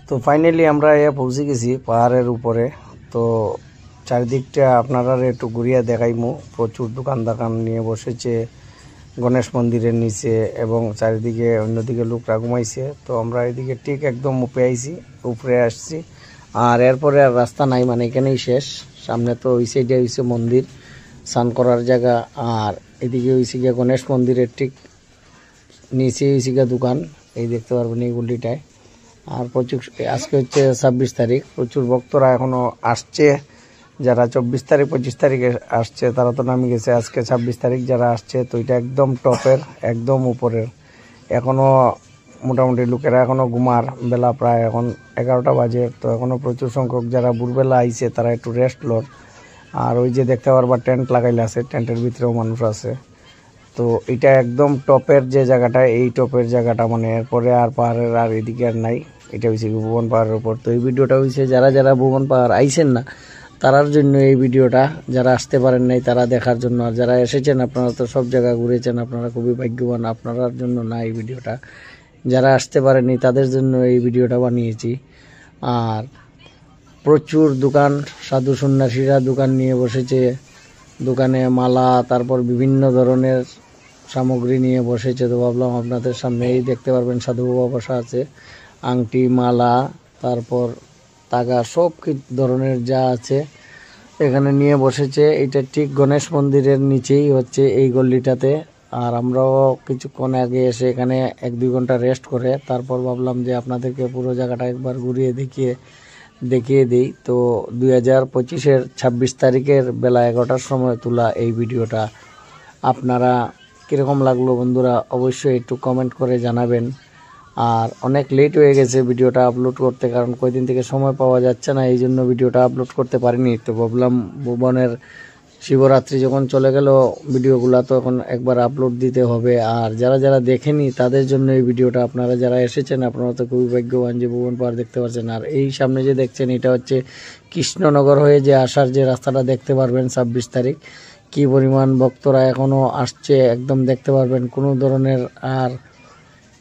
তো ফাইনালি আমরা পৌঁছে গেছি পাহাড়ের উপরে। তো চারিদিকটা আপনারা একটু ঘুরিয়ে দেখাইমু। প্রচুর দোকান নিয়ে বসেছে গণেশ মন্দিরের নিচে এবং চারিদিকে অন্যদিকে লোকরা ঘুমাইছে। তো আমরা এদিকে ঠিক একদম উপরে আসছি। আর এরপরে আর রাস্তা নাই, মানে এখানেই শেষ। সামনে তো ওই সাইডে হয়েছে মন্দির, স্নান করার জায়গা। আর এদিকে হয়েছে গিয়ে গণেশ মন্দিরের ঠিক নিচে হয়েছে গিয়ে দোকান, এই দেখতে পারবেন এই গলিটায়। আর প্রচুর আজকে হচ্ছে 26 তারিখ, প্রচুর ভক্তরা এখনো আসছে। যারা 24 তারিখ 25 তারিখে আসছে তারা তো নামে গেছে। আজকে 26 তারিখ যারা আসছে, তো এটা একদম টপের, একদম উপরের। এখনো মোটামুটি লোকেরা এখনো ঘুমার বেলা, প্রায় এখন 11টা বাজে। তো এখনো প্রচুর সংখ্যক যারা ভোরবেলা আইছে তারা একটু রেস্ট লোর। আর ওই যে দেখতে পারবা টেন্ট লাগাইলে আছে, টেন্টের ভিতরেও মানুষ আছে। তো এটা একদম টপের যে জায়গাটা, এই টপের জায়গাটা, মানে এরপরে আর পাহাড়ের আর এদিকে আর নাই। এটা হয়েছে ভুবন পাহাড়ের উপর। তো এই ভিডিওটা হয়েছে যারা ভুবন পাহাড় আইছেন না তারার জন্য এই ভিডিওটা, যারা আসতে পারেন নাই তারা দেখার জন্য। আর যারা এসেছেন আপনারা তো সব জায়গা ঘুরেছেন, আপনারা খুবই ভাগ্যবান, আপনার জন্য না এই ভিডিওটা। যারা আসতে পারেননি তাদের জন্য এই ভিডিওটা বানিয়েছি। আর প্রচুর দোকান, সাধু সন্ন্যাসীরা দোকান নিয়ে বসেছে। দোকানে মালা, তারপর বিভিন্ন ধরনের সামগ্রী নিয়ে বসেছে। তো ভাবলাম আপনাদের সামনে এই দেখতে পারবেন সাধু বাবা বসা আছে, আংটি, মালা, তারপর তাগা, সব ধরনের যা আছে এখানে নিয়ে বসেছে। এটা ঠিক গণেশ মন্দিরের নিচেই হচ্ছে এই গল্লিটাতে। আর আমরাও কিছুক্ষণ আগে এসে এখানে 1-2 ঘন্টা রেস্ট করে তারপর ভাবলাম যে আপনাদেরকে পুরো জায়গাটা একবার ঘুরিয়ে দেখিয়ে দিই। তো 2025-এর 26 তারিখের বেলা 11টার সময় তোলা এই ভিডিওটা। আপনারা কীরকম লাগলো বন্ধুরা অবশ্যই একটু কমেন্ট করে জানাবেন। আর অনেক লেট হয়ে গেছে ভিডিওটা আপলোড করতে, কারণ কয়দিন থেকে সময় পাওয়া যাচ্ছে না, এই জন্য ভিডিওটা আপলোড করতে পারিনি। তো ভাবলাম ভুবনের শিবরাত্রি যখন চলে গেল, ভিডিওগুলো তো এখন একবার আপলোড দিতে হবে। আর যারা দেখেনি তাদের জন্য এই ভিডিওটা। আপনারা যারা এসেছেন আপনারা তো খুবই ভাগ্যবান যে ভুবন পাহাড় দেখতে পাচ্ছেন। আর এই সামনে যে দেখছেন এটা হচ্ছে কৃষ্ণনগর হয়ে যে আসার যে রাস্তাটা দেখতে পারবেন 26 তারিখ। কি পরিমাণ ভক্তরা এখনও আসছে একদম দেখতে পারবেন, কোনো ধরনের আর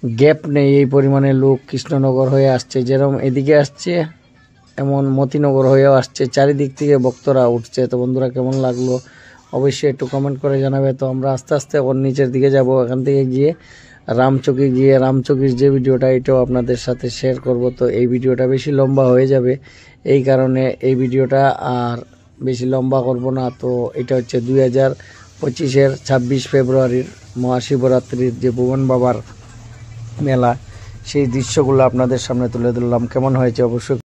গ্যাপ নেই। এই পরিমাণে লোক কৃষ্ণনগর হয়ে আসছে, যেরকম এদিকে আসছে এমন মতিনগর হয়েও আসছে, চারিদিক থেকে ভক্তরা উঠছে। তো বন্ধুরা কেমন লাগলো অবশ্যই একটু কমেন্ট করে জানাবে। তো আমরা আস্তে আস্তে এখন নিচের দিকে যাব, এখান থেকে গিয়ে রামচকির যে ভিডিওটা এটাও আপনাদের সাথে শেয়ার করব। তো এই ভিডিওটা বেশি লম্বা হয়ে যাবে, এই কারণে এই ভিডিওটা আর বেশি লম্বা করব না। তো এটা হচ্ছে 2025-এর 26 ফেব্রুয়ারির মহাশিবরাত্রির যে ভুবন বাবার মেলা, সেই দৃশ্যগুলো আপনাদের সামনে তুলে ধরলাম। কেমন হয়েছে অবশ্যই